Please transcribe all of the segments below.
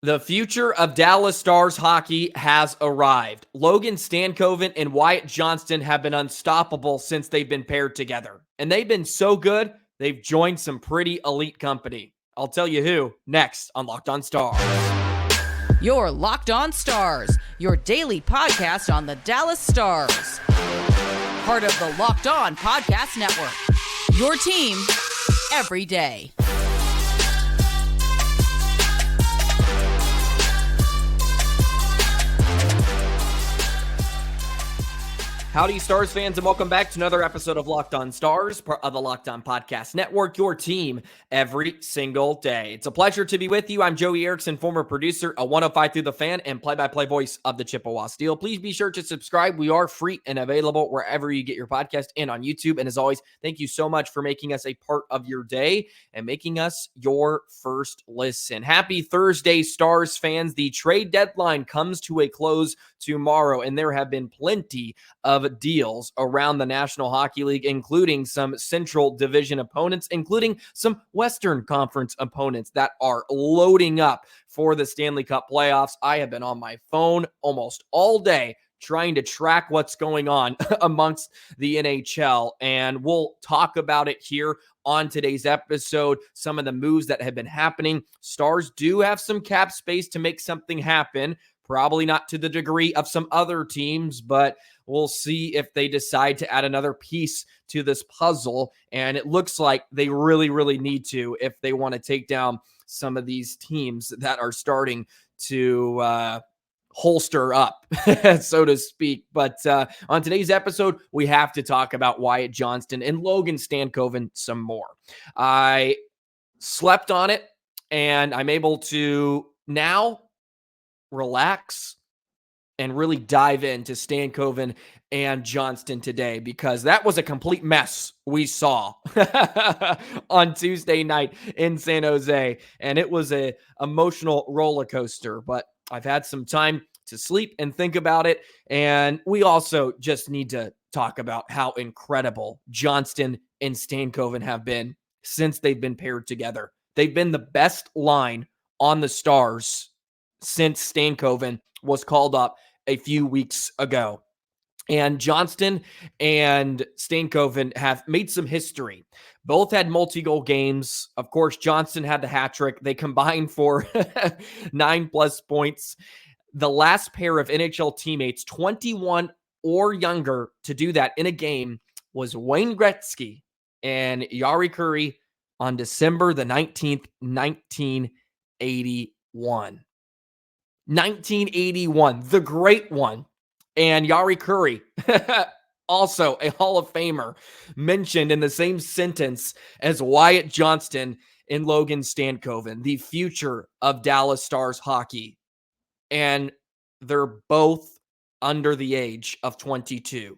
The future of Dallas Stars hockey has arrived. Logan, Stankoven, and Wyatt Johnston have been unstoppable since they've been paired together. And they've been so good, they've joined some pretty elite company. I'll tell you who next on Locked On Stars. Your Locked On Stars, your daily podcast on the Dallas Stars. Part of the Locked On Podcast Network. Your team every day. Howdy, Stars fans, and welcome back to another episode of Locked On Stars, part of the Locked On Podcast Network, your team every single day. It's a pleasure to be with you. I'm Joey Erickson, former producer, a 105 Through the Fan, and play-by-play voice of the Chippewa Steel. Please be sure to subscribe. We are free and available wherever you get your podcast and on YouTube. And as always, thank you so much for making us a part of your day and making us your first listen. Happy Thursday, Stars fans. The trade deadline comes to a close tomorrow, and there have been plenty of deals around the National Hockey League, including some Central Division opponents, including some Western Conference opponents that are loading up for the Stanley Cup playoffs. I have been on my phone almost all day trying to track what's going on amongst the NHL, and we'll talk about it here on today's episode. Some of the moves that have been happening. Stars do have some cap space to make something happen. Probably not to the degree of some other teams, but we'll see if they decide to add another piece to this puzzle. And it looks like they really need to if they want to take down some of these teams that are starting to holster up, so to speak. But on today's episode, we have to talk about Wyatt Johnston and Logan Stankoven some more. I slept on it, and I'm able to now relax and really dive into Stankoven and Johnston today, because that was a complete mess we saw on Tuesday night in San Jose, and it was an emotional roller coaster. But I've had some time to sleep and think about it, and we also just need to talk about how incredible Johnston and Stankoven have been since they've been paired together. They've been the best line on the Stars since Stankoven was called up a few weeks ago. And Johnston and Stankoven have made some history. Both had multi-goal games. Of course, Johnston had the hat trick. They combined for 9+ points. The last pair of NHL teammates, 21 or younger, to do that in a game was Wayne Gretzky and Jari Kurri on December the 19th, 1981. 1981, the great one. And Jari Kurri, also a Hall of Famer, mentioned in the same sentence as Wyatt Johnston and Logan Stankoven, the future of Dallas Stars hockey. And they're both under the age of 22.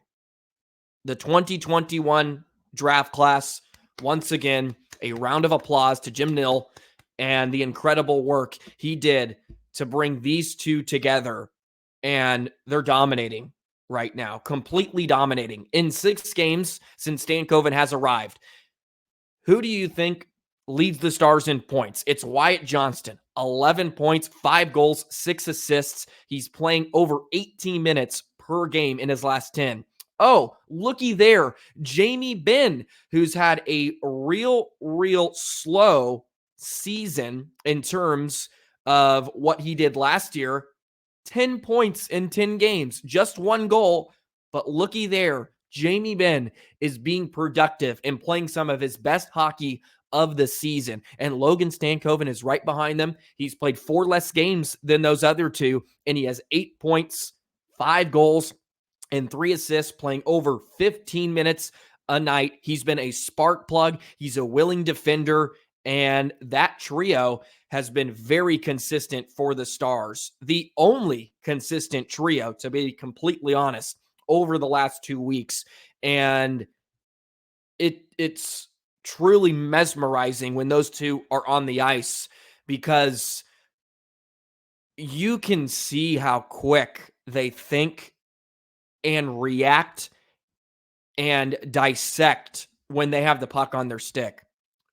The 2021 draft class, once again, a round of applause to Jim Nill and the incredible work he did to bring these two together. And they're dominating right now, completely dominating. In 6 games since Stankoven has arrived, who do you think leads the Stars in points? It's Wyatt Johnston, 11 points, 5 goals, 6 assists. He's playing over 18 minutes per game in his last 10. Oh, looky there, Jamie Benn, who's had a real slow season in terms of what he did last year. 10 points in 10 games, just 1 goal. But looky there, Jamie Benn is being productive and playing some of his best hockey of the season. And Logan Stankoven is right behind them. He's played 4 less games than those other two, and he has 8 points, 5 goals, and 3 assists, playing over 15 minutes a night. He's been a spark plug. He's a willing defender, and that trio has been very consistent for the Stars. The only consistent trio, to be completely honest, over the last 2 weeks. And it's truly mesmerizing when those two are on the ice, because you can see how quick they think and react and dissect when they have the puck on their stick.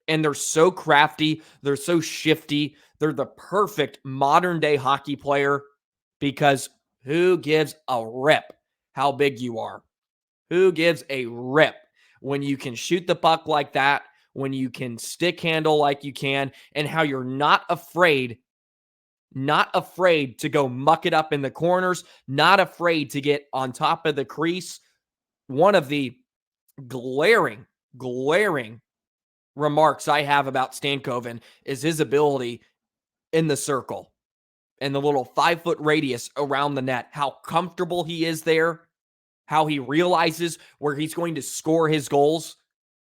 And they're so crafty. They're so shifty. They're the perfect modern day hockey player because who gives a rip how big you are? Who gives a rip when you can shoot the puck like that, when you can stick handle like you can, and how you're not afraid to go muck it up in the corners, not afraid to get on top of the crease. One of the glaring remarks I have about Stankoven is his ability in the circle and the little 5-foot radius around the net, how comfortable he is there, how he realizes where he's going to score his goals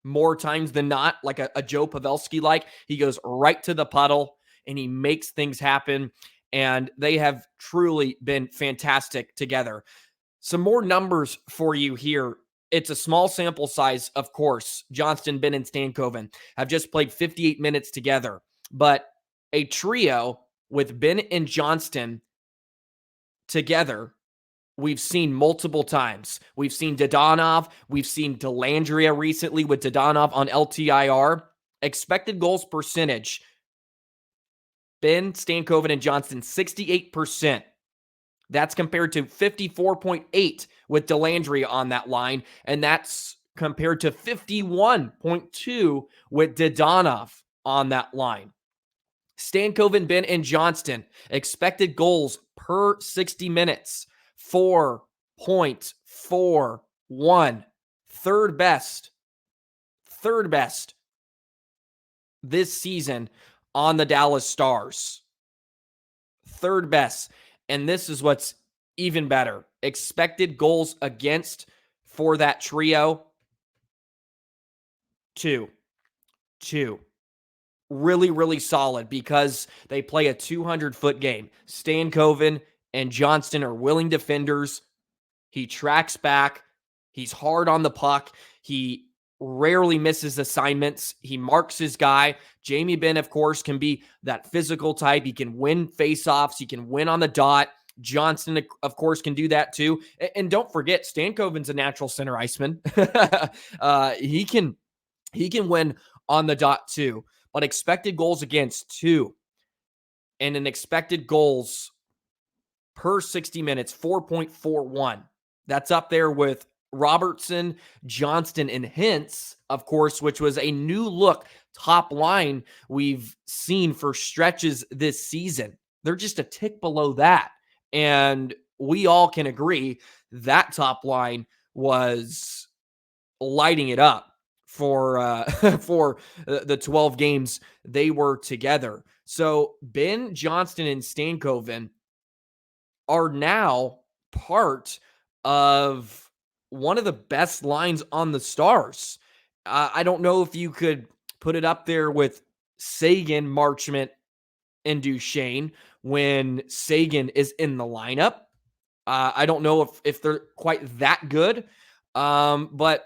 more times than not, like a Joe Pavelski like. He goes right to the puddle and he makes things happen, and they have truly been fantastic together. Some more numbers for you here. It's a small sample size, of course. Johnston, Benn, and Stankoven have just played 58 minutes together, but a trio with Benn and Johnston together, we've seen multiple times. We've seen Dadanov. We've seen Dellandre recently with Dadanov on LTIR. Expected goals percentage, Benn, Stankoven, and Johnston, 68%. That's compared to 54.8 with Dellandre on that line, and that's compared to 51.2 with Dadanov on that line. Stankoven, Benn, and Johnston, expected goals per 60 minutes, 4.41. Third best this season on the Dallas Stars. Third best. And this is what's even better. Expected goals against for that trio, 2. Really, really solid because they play a 200-foot game. Stankoven and Johnston are willing defenders. He tracks back. He's hard on the puck. He rarely misses assignments. He marks his guy. Jamie Benn, of course, can be that physical type. He can win faceoffs. He can win on the dot. Johnston, of course, can do that too. And don't forget, Stankoven's a natural center iceman. He can win on the dot too. But expected goals against, 2. And an expected goals per 60 minutes, 4.41. That's up there with Robertson, Johnston, and Hintz, of course, which was a new look top line we've seen for stretches this season. They're just a tick below that. And we all can agree that top line was lighting it up for the 12 games they were together. So Benn, Johnston, and Stankoven are now part of one of the best lines on the Stars. I don't know if you could put it up there with Seguin, Marchment, and Duchesne when Seguin is in the lineup. I don't know if they're quite that good, but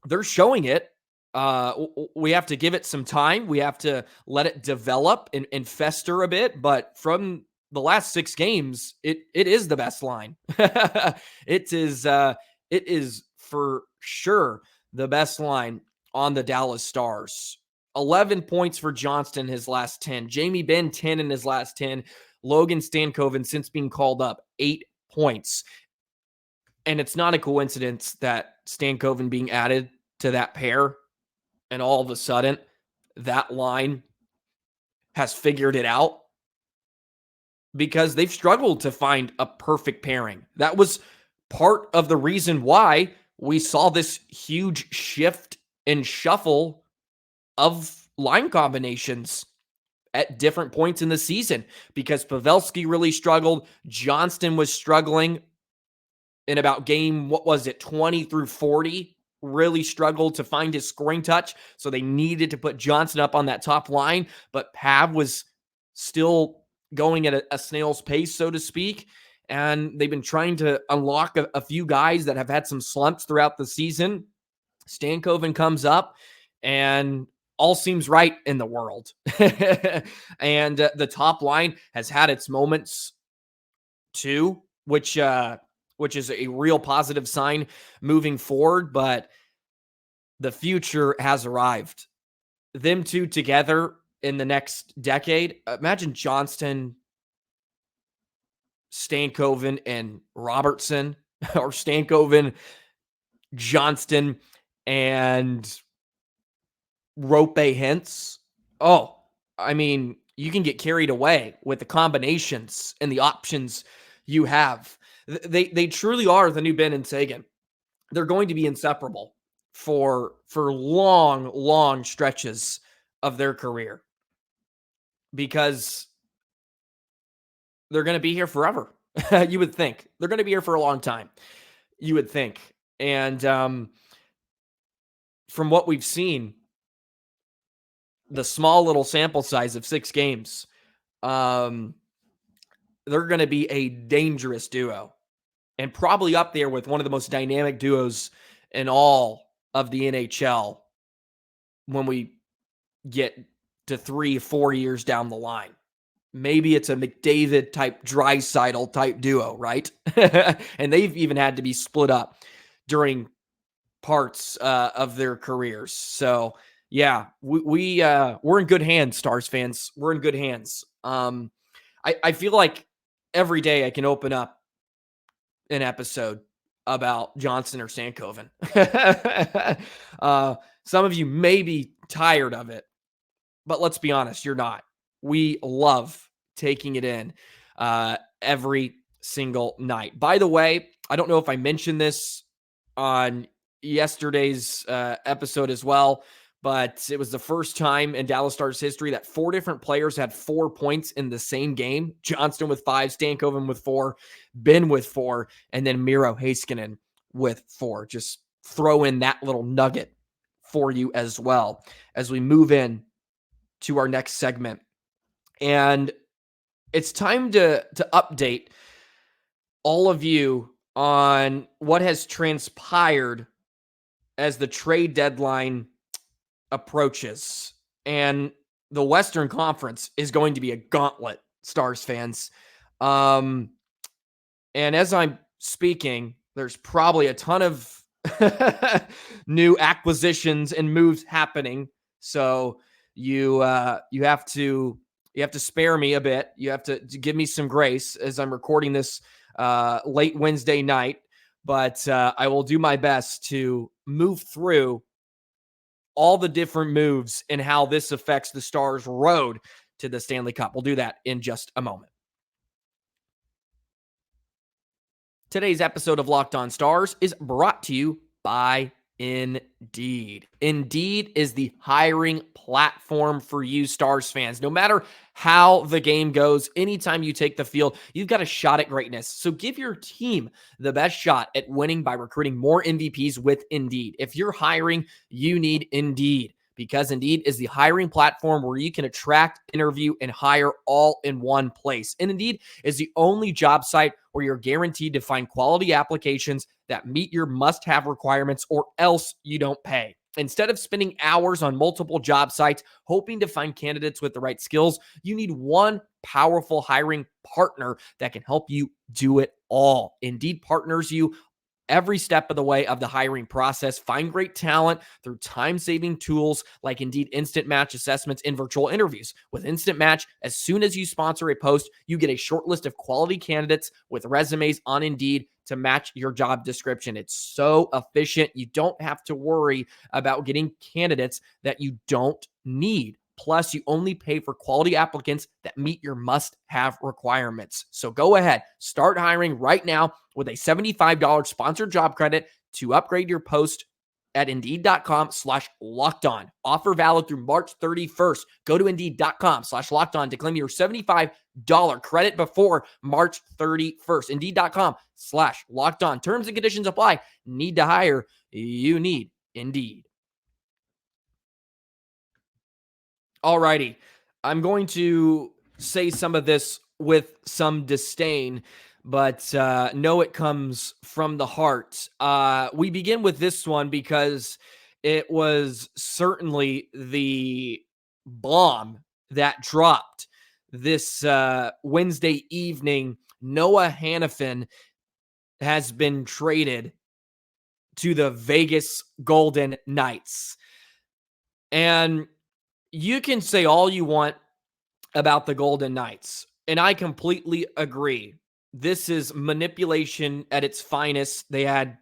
they're showing it. We have to give it some time. We have to let it develop and fester a bit. But from the last 6 games, it is the best line. It is for sure the best line on the Dallas Stars. 11 points for Johnston his last 10. Jamie Benn, 10 in his last 10. Logan Stankoven, since being called up, 8 points. And it's not a coincidence that Stankoven being added to that pair, and all of a sudden, that line has figured it out, because they've struggled to find a perfect pairing. That was part of the reason why we saw this huge shift and shuffle of line combinations at different points in the season, because Pavelski really struggled. Johnston was struggling in about game, 20 through 40, really struggled to find his scoring touch. So they needed to put Johnston up on that top line, but Pav was still going at a snail's pace, so to speak. And they've been trying to unlock a few guys that have had some slumps throughout the season. Stankoven comes up and all seems right in the world. And the top line has had its moments too, which is a real positive sign moving forward, but the future has arrived. Them two together in the next decade. Imagine Johnston, Stankoven, and Robertson, or Stankoven, Johnston, and Rope Hintz. Oh, I mean, you can get carried away with the combinations and the options you have. They truly are the new Benn and Seguin. They're going to be inseparable for long stretches of their career because they're going to be here forever. You would think they're going to be here for a long time. You would think. And from what we've seen, the small little sample size of 6 games, they're going to be a dangerous duo and probably up there with one of the most dynamic duos in all of the NHL when we get to 3-4 years down the line. Maybe it's a McDavid type, Draisaitl type duo, right? And they've even had to be split up during parts of their careers. So yeah, we're in good hands, Stars fans. We're in good hands. I feel like every day I can open up an episode about Johnston or Stankoven. Some of you may be tired of it, but let's be honest, you're not. We love taking it in every single night. By the way, I don't know if I mentioned this on yesterday's episode as well, but it was the first time in Dallas Stars history that 4 different players had 4 points in the same game. Johnston with 5, Stankoven with 4, Benn with 4, and then Miro Heiskanen with 4. Just throw in that little nugget for you as well as we move in to our next segment. And it's time to update all of you on what has transpired as the trade deadline approaches. And the Western Conference is going to be a gauntlet, Stars fans. And as I'm speaking, there's probably a ton of new acquisitions and moves happening. So you have to spare me a bit. You have to give me some grace as I'm recording this late Wednesday night. But I will do my best to move through all the different moves and how this affects the Stars' road to the Stanley Cup. We'll do that in just a moment. Today's episode of Locked On Stars is brought to you by Indeed. Indeed is the hiring platform for you Stars fans. No matter how the game goes, anytime you take the field, you've got a shot at greatness. So give your team the best shot at winning by recruiting more MVPs with Indeed. If you're hiring, you need Indeed, because Indeed is the hiring platform where you can attract, interview, and hire all in one place. And Indeed is the only job site where you're guaranteed to find quality applications that meet your must-have requirements, or else you don't pay. Instead of spending hours on multiple job sites hoping to find candidates with the right skills, you need one powerful hiring partner that can help you do it all. Indeed partners you every step of the way of the hiring process. Find great talent through time-saving tools like Indeed Instant Match assessments and virtual interviews. With Instant Match, as soon as you sponsor a post, you get a short list of quality candidates with resumes on Indeed to match your job description. It's so efficient. You don't have to worry about getting candidates that you don't need. Plus, you only pay for quality applicants that meet your must-have requirements. So go ahead, start hiring right now with a $75 sponsored job credit to upgrade your post at Indeed.com/lockedon. Offer valid through March 31st. Go to Indeed.com/lockedon to claim your $75 credit before March 31st. Indeed.com/lockedon. Terms and conditions apply. Need to hire? You need Indeed. Alrighty, I'm going to say some of this with some disdain, but know it comes from the heart. We begin with this one because it was certainly the bomb that dropped this Wednesday evening. Noah Hanifin has been traded to the Vegas Golden Knights. And you can say all you want about the Golden Knights, and I completely agree. This is manipulation at its finest. They had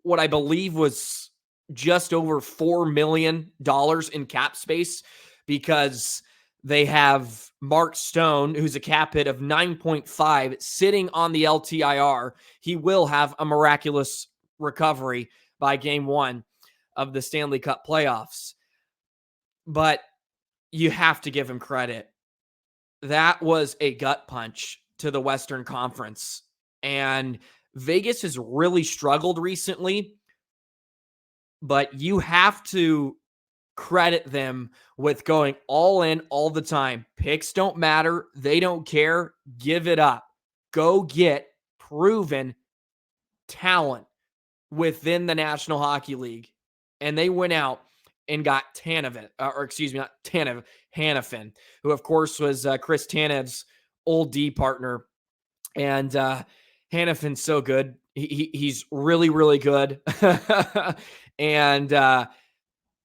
what I believe was just over $4 million in cap space because they have Mark Stone, who's a cap hit of 9.5, sitting on the LTIR. He will have a miraculous recovery by game one of the Stanley Cup playoffs. But you have to give him credit. That was a gut punch to the Western Conference. And Vegas has really struggled recently, but you have to credit them with going all in all the time. Picks don't matter. They don't care. Give it up. Go get proven talent within the National Hockey League. And they went out and got Hanifin, who of course was Chris Tanev's old D partner. And Hanifin's so good. He's really, really good. And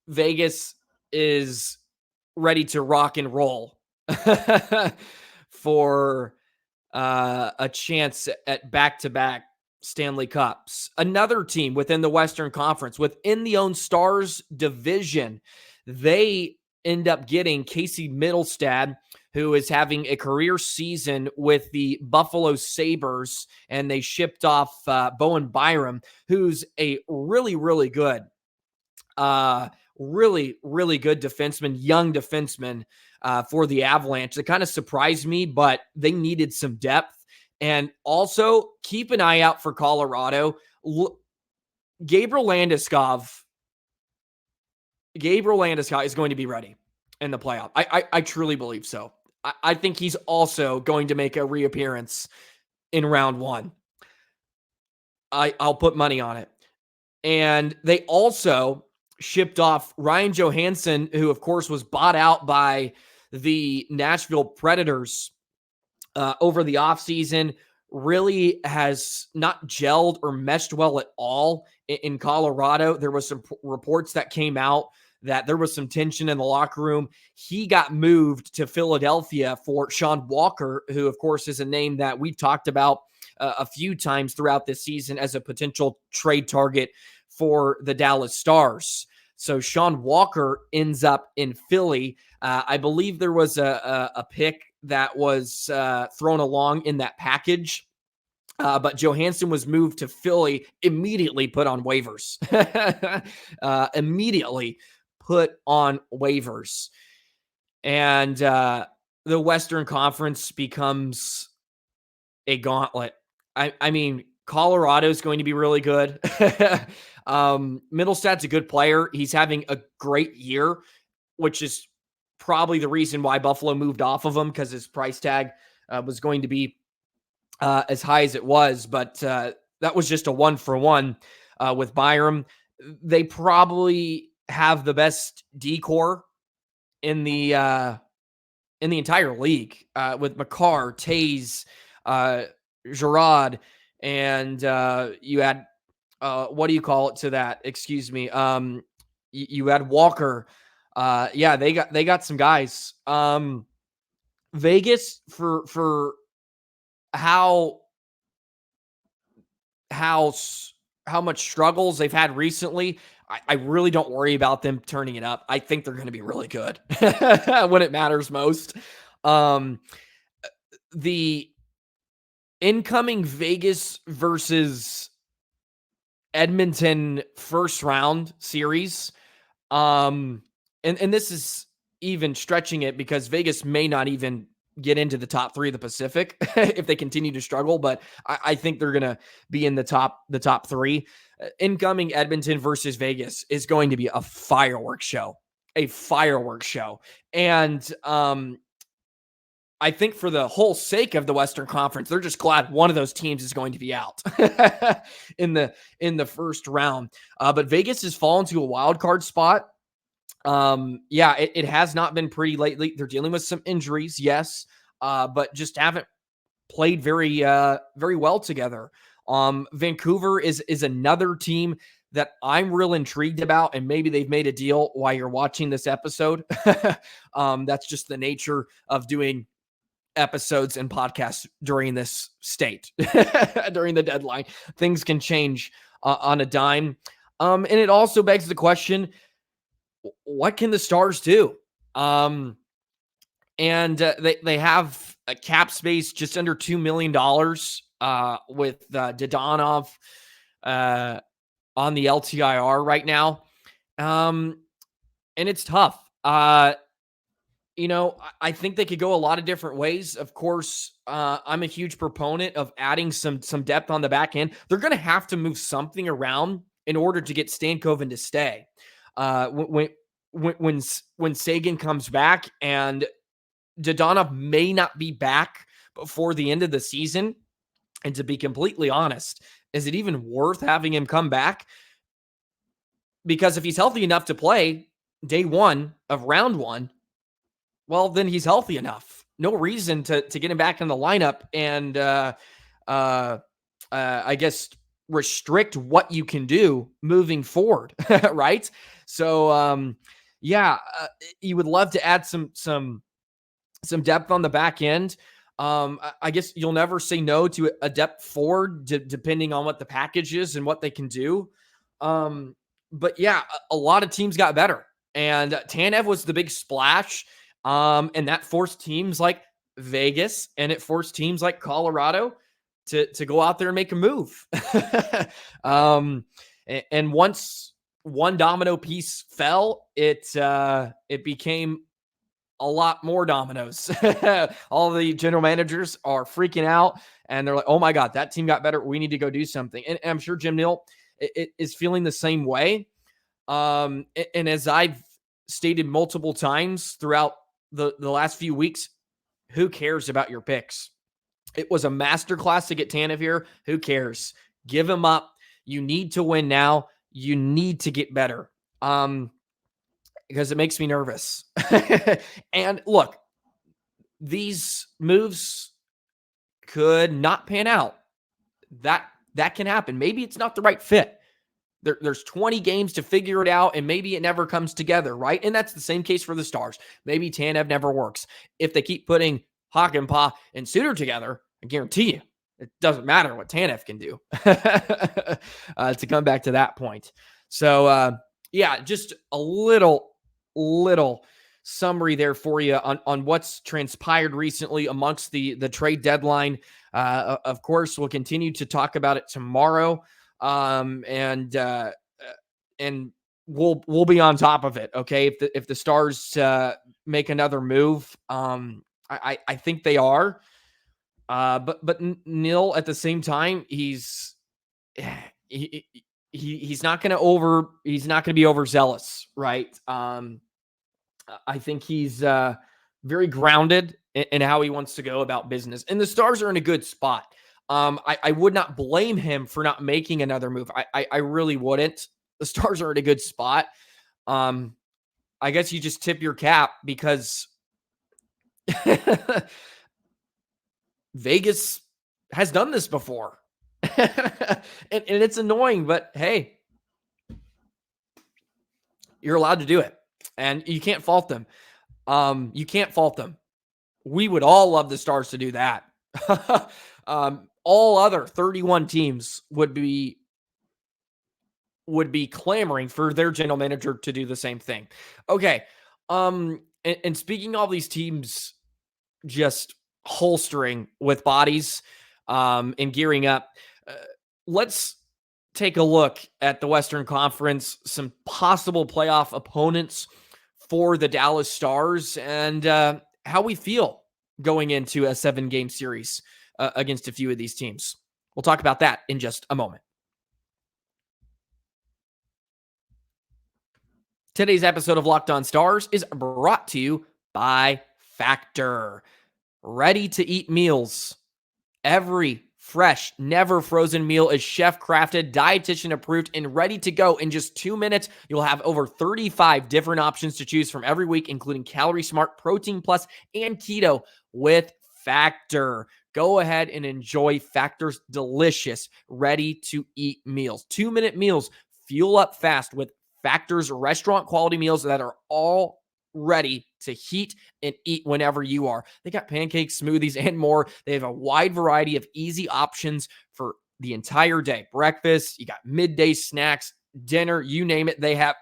Vegas is ready to rock and roll for a chance at back-to-back Stanley Cups. Another team within the Western Conference, within the own Stars division, they end up getting Casey Middlestadt, who is having a career season with the Buffalo Sabres, and they shipped off Bowen Byram, who's a really, really good, really good defenseman, young defenseman for the Avalanche. It kind of surprised me, but they needed some depth. And also keep an eye out for Colorado. Gabriel Landeskog is going to be ready in the playoff. I truly believe so. I think he's also going to make a reappearance in round one. I'll put money on it. And they also shipped off Ryan Johansson, who of course was bought out by the Nashville Predators over the offseason, really has not gelled or meshed well at all in Colorado. There was some reports that came out that there was some tension in the locker room. He got moved to Philadelphia for Sean Walker, who of course is a name that we've talked about a few times throughout this season as a potential trade target for the Dallas Stars. So Sean Walker ends up in Philly. I believe there was a pick that was thrown along in that package. But Johansson was moved to Philly, immediately put on waivers. Immediately put on waivers. And the Western Conference becomes a gauntlet. I mean, Colorado is going to be really good. Middlestadt's a good player. He's having a great year, which is probably the reason why Buffalo moved off of him, because his price tag was going to be as high as it was. But that was just a 1-for-1 with Byram. They probably have the best D-core in the entire league with Makar, Taze, Girard, and you add what do you call it to that? Excuse me. You add Walker. Yeah, they got some guys. Vegas for how much struggles they've had recently, I really don't worry about them turning it up. I think they're going to be really good when it matters most. The incoming Vegas versus Edmonton first round series, and this is even stretching it because Vegas may not even get into the top three of the Pacific if they continue to struggle, but I think they're going to be in the top three. Incoming Edmonton versus Vegas is going to be a fireworks show. And I think for the whole sake of the Western Conference, they're just glad one of those teams is going to be out in the first round. But Vegas has fallen to a wild card spot. It has not been pretty lately. They're dealing with some injuries, yes, but just haven't played very well together. Vancouver is another team that I'm real intrigued about, and maybe they've made a deal while you're watching this episode. That's just the nature of doing episodes and podcasts during this state, during the deadline. Things can change on a dime. And it also begs the question, what can the Stars do? And they have a cap space just under $2 million with Dadanov on the LTIR right now. And it's tough. I think they could go a lot of different ways. Of course, I'm a huge proponent of adding some depth on the back end. They're going to have to move something around in order to get Stankoven to stay. When Seguin comes back, and Dadanov may not be back before the end of the season. And to be completely honest, is it even worth having him come back? Because if he's healthy enough to play day one of round one, well, then he's healthy enough. No reason to get him back in the lineup and, I guess, restrict what you can do moving forward, right? So, you would love to add some depth on the back end. I guess you'll never say no to a depth forward, depending on what the package is and what they can do. But yeah, a lot of teams got better, and Tanev was the big splash. And that forced teams like Vegas, and it forced teams like Colorado to go out there and make a move. And once one domino piece fell, it became a lot more dominoes. All the general managers are freaking out, and they're like, oh my God, that team got better. We need to go do something. And I'm sure Jim Nill is feeling the same way. And as I've stated multiple times throughout the last few weeks, who cares about your picks? It was a masterclass to get Tanev here. Who cares? Give him up. You need to win now. You need to get better. Because it makes me nervous. And look, these moves could not pan out. That can happen. Maybe it's not the right fit. There's 20 games to figure it out, and maybe it never comes together, right? And that's the same case for the Stars. Maybe Tanev never works. If they keep putting Hakanpää and Suter together, I guarantee you, it doesn't matter what Tanev can do to come back to that point. So, just a little summary there for you on what's transpired recently amongst the trade deadline. Of course, we'll continue to talk about it tomorrow. And we'll be on top of it. Okay. If the Stars, make another move, I think they are, but Nil at the same time, he's not going to be overzealous. Right. I think he's, very grounded in how he wants to go about business, and the Stars are in a good spot. I would not blame him for not making another move. I really wouldn't. The Stars are in a good spot. I guess you just tip your cap because Vegas has done this before. and it's annoying, but hey, you're allowed to do it, and you can't fault them. We would all love the Stars to do that. All other 31 teams would be clamoring for their general manager to do the same thing. Okay. And speaking of all these teams just holstering with bodies, and gearing up, let's take a look at the Western Conference, some possible playoff opponents for the Dallas Stars, and how we feel going into a 7-game series against a few of these teams. We'll talk about that in just a moment. Today's episode of Locked On Stars is brought to you by Factor. Ready-to-eat meals. Every fresh, never frozen meal is chef-crafted, dietitian-approved, and ready to go in just 2 minutes. You'll have over 35 different options to choose from every week, including Calorie Smart, Protein Plus, and Keto with Factor. Go ahead and enjoy Factor's delicious, ready-to-eat meals. 2-minute meals Fuel up fast with Factor's restaurant quality meals that are all ready to heat and eat whenever you are. They got pancakes, smoothies, and more. They have a wide variety of easy options for the entire day. Breakfast, you got midday snacks, dinner, you name it. They have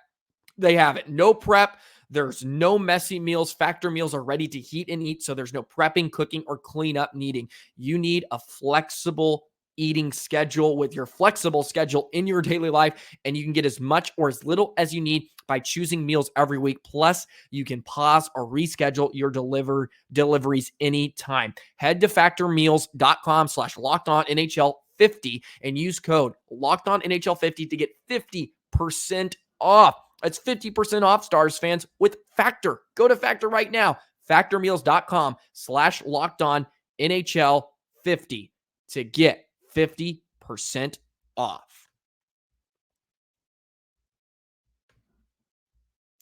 it. No prep. There's no messy meals. Factor meals are ready to heat and eat, so there's no prepping, cooking, or cleanup needing. You need a flexible eating schedule with your flexible schedule in your daily life, and you can get as much or as little as you need by choosing meals every week. Plus, you can pause or reschedule your deliveries anytime. Head to factormeals.com/LockedOnNHL50 and use code LockedOnNHL50 to get 50% off. That's 50% off, Stars fans, with Factor. Go to Factor right now. Factormeals.com/LockedOnNHL50 to get 50% off.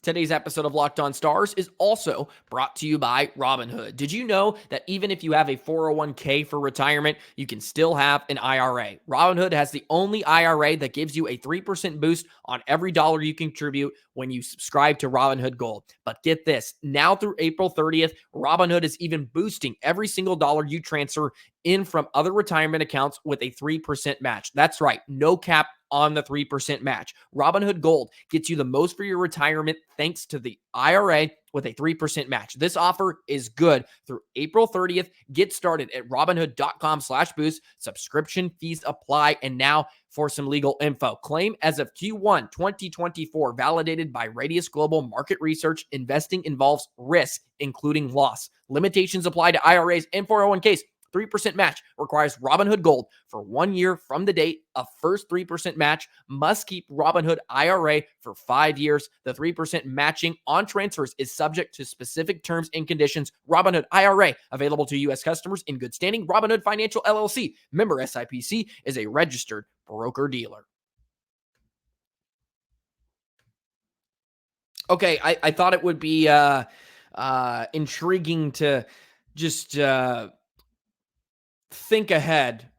Today's episode of Locked On Stars is also brought to you by Robinhood. Did you know that even if you have a 401k for retirement, you can still have an IRA? Robinhood has the only IRA that gives you a 3% boost on every dollar you contribute when you subscribe to Robinhood Gold. But get this, now through April 30th, Robinhood is even boosting every single dollar you transfer in from other retirement accounts with a 3% match. That's right, no cap on the 3% match. Robinhood Gold gets you the most for your retirement thanks to the IRA with a 3% match. This offer is good through April 30th. Get started at robinhood.com/boost. Subscription fees apply. And now for some legal info. Claim as of Q1 2024, validated by Radius Global Market Research. Investing involves risk, including loss. Limitations apply to IRAs and 401ks. 3% match requires Robinhood Gold for 1 year from the date of first 3% match. Must keep Robinhood IRA for 5 years. The 3% matching on transfers is subject to specific terms and conditions. Robinhood IRA available to U.S. customers in good standing. Robinhood Financial LLC, member SIPC, is a registered broker-dealer. Okay, I thought it would be intriguing to just think ahead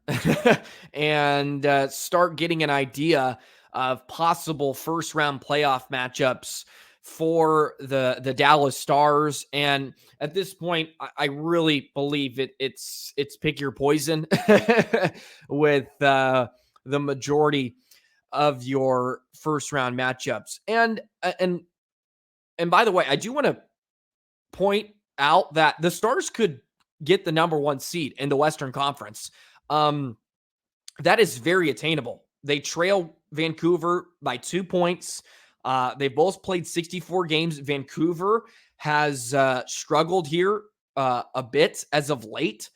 and start getting an idea of possible first-round playoff matchups for the Dallas Stars. And at this point, I really believe it's pick your poison with the majority of your first-round matchups. And by the way, I do want to point out that the Stars could get the number 1 seed in the Western Conference. That is very attainable. They trail Vancouver by 2 points. They both played 64 games. Vancouver has struggled here a bit as of late.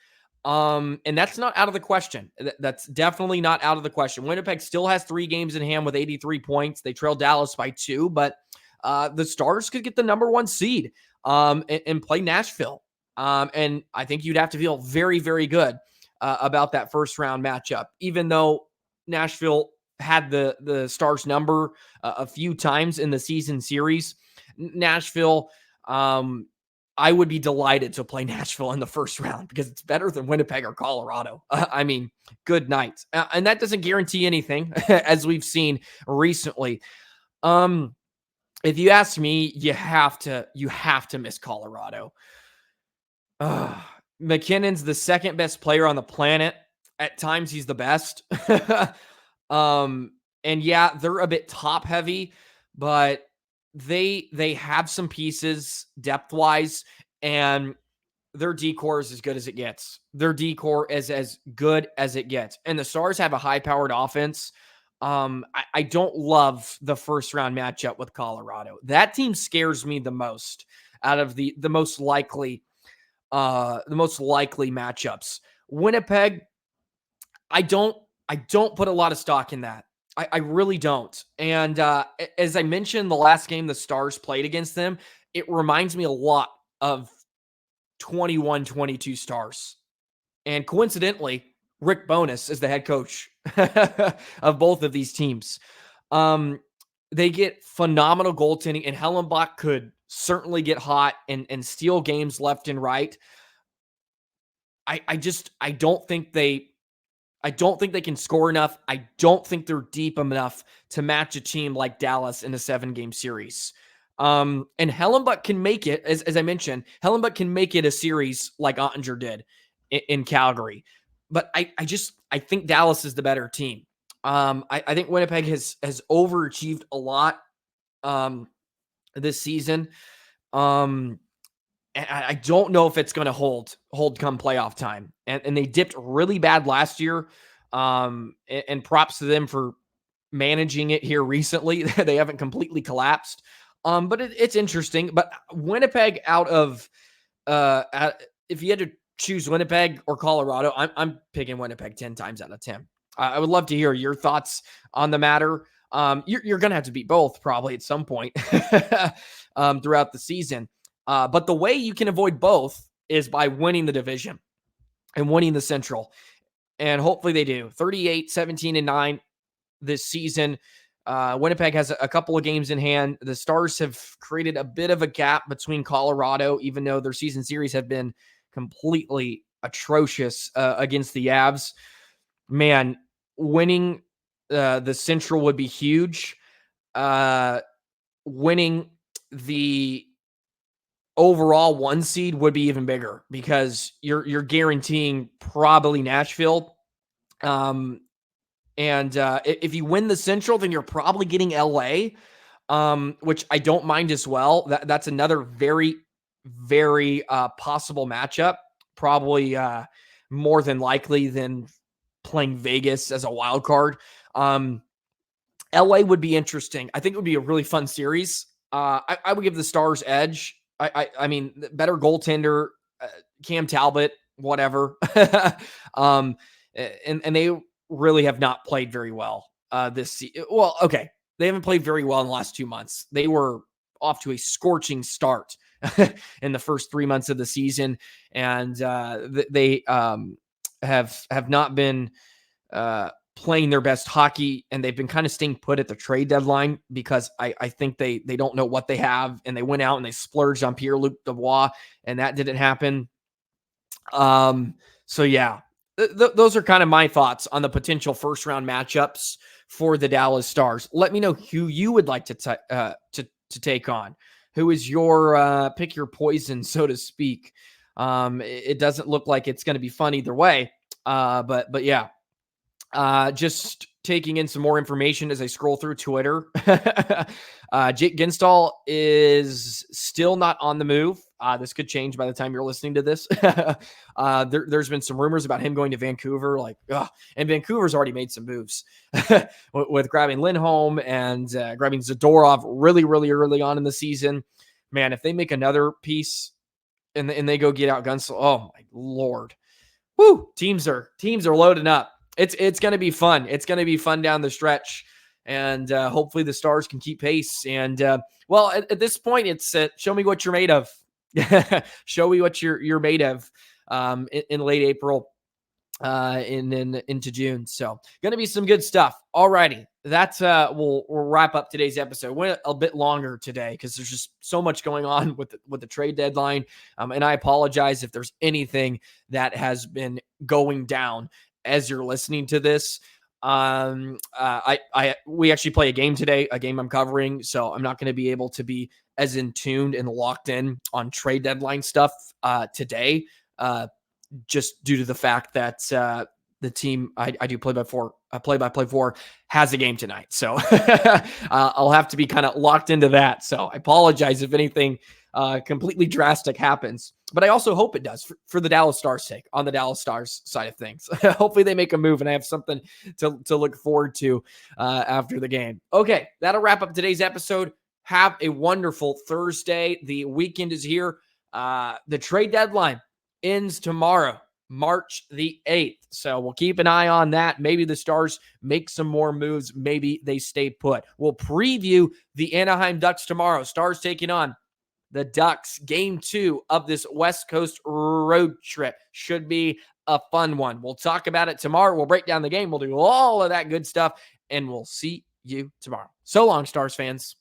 And that's not out of the question. That's definitely not out of the question. Winnipeg still has 3 games in hand with 83 points. They trail Dallas by 2, but the Stars could get the number 1 seed and play Nashville. And I think you'd have to feel very, very good about that first round matchup, even though Nashville had the Stars number a few times in the season series. Nashville, I would be delighted to play Nashville in the first round because it's better than Winnipeg or Colorado. I mean, good night. And that doesn't guarantee anything, as we've seen recently. If you ask me, you have to miss Colorado. McKinnon's the second best player on the planet. At times, he's the best. And yeah, they're a bit top heavy, but they have some pieces depth wise, and their decor is as good as it gets. Their decor is as good as it gets. And the Stars have a high powered offense. I don't love the first round matchup with Colorado. That team scares me the most out of the most likely matchups. Winnipeg, I don't put a lot of stock in that. I really don't. And as I mentioned, the last game the Stars played against them, it reminds me a lot of 21-22 Stars. And coincidentally, Rick Bowness is the head coach of both of these teams. They get phenomenal goaltending, and Hellenbach could certainly get hot and steal games left and right. I don't think they I don't think they can score enough. I don't think they're deep enough to match a team like Dallas in a 7-game series. And Hellenbuck can make it, as I mentioned, Hellenbuck can make it a series like Ottinger did in Calgary. But I think Dallas is the better team. I think Winnipeg has overachieved a lot this season. And I don't know if it's going to hold come playoff time. And they dipped really bad last year. And props to them for managing it here recently. They haven't completely collapsed. But it's interesting. But Winnipeg if you had to choose Winnipeg or Colorado, I'm picking Winnipeg 10 times out of 10. I would love to hear your thoughts on the matter. You're going to have to beat both probably at some point throughout the season. But the way you can avoid both is by winning the division and winning the Central. And hopefully they do. 38, 17, and 9 this season. Winnipeg has a couple of games in hand. The Stars have created a bit of a gap between Colorado, even though their season series have been completely atrocious against the Avs. Man, winning the Central would be huge. Winning the overall 1 seed would be even bigger because you're guaranteeing probably Nashville. And if you win the Central, then you're probably getting LA, which I don't mind as well. That's another very, very possible matchup. Probably more than likely than playing Vegas as a wild card. LA would be interesting. I think it would be a really fun series. I would give the Stars edge. I mean, better goaltender, Cam Talbot, whatever. And they really have not played very well this season. Well, okay. They haven't played very well in the last 2 months. They were off to a scorching start in the first 3 months of the season. And they have not been playing their best hockey, and they've been kind of staying put at the trade deadline because I think they don't know what they have, and they went out and they splurged on Pierre-Luc Dubois, and that didn't happen. So yeah, those are kind of my thoughts on the potential first round matchups for the Dallas Stars. Let me know who you would like to take on. Who is your pick your poison, so to speak. It doesn't look like it's going to be fun either way. But yeah. Just taking in some more information as I scroll through Twitter. Jake Ginstall is still not on the move. This could change by the time you're listening to this. There's been some rumors about him going to Vancouver, and Vancouver's already made some moves with grabbing Lindholm and grabbing Zadorov really, really early on in the season. Man, if they make another piece and they go get out Ginstall, oh my Lord. Woo! Teams are loading up. It's going to be fun. It's going to be fun down the stretch, and hopefully the Stars can keep pace. And at this point, it's show me what you're made of. Show me what you're made of in late April, and then into June. So going to be some good stuff. Alrighty, that's we'll wrap up today's episode. Went a bit longer today because there's just so much going on with the trade deadline. And I apologize if there's anything that has been going down as you're listening to this. We actually play a game today, a game I'm covering, so I'm not going to be able to be as in tuned and locked in on trade deadline stuff today, just due to the fact that the team I do play-by-play for has a game tonight. So I'll have to be kind of locked into that. So I apologize if anything completely drastic happens. But I also hope it does for the Dallas Stars' sake, on the Dallas Stars side of things. Hopefully they make a move and I have something to look forward to after the game. Okay, that'll wrap up today's episode. Have a wonderful Thursday. The weekend is here. The trade deadline ends tomorrow, March the 8th. So we'll keep an eye on that. Maybe the Stars make some more moves. Maybe they stay put. We'll preview the Anaheim Ducks tomorrow. Stars taking on the Ducks. Game 2 of this West Coast road trip should be a fun one. We'll talk about it tomorrow. We'll break down the game. We'll do all of that good stuff, and we'll see you tomorrow. So long, Stars fans.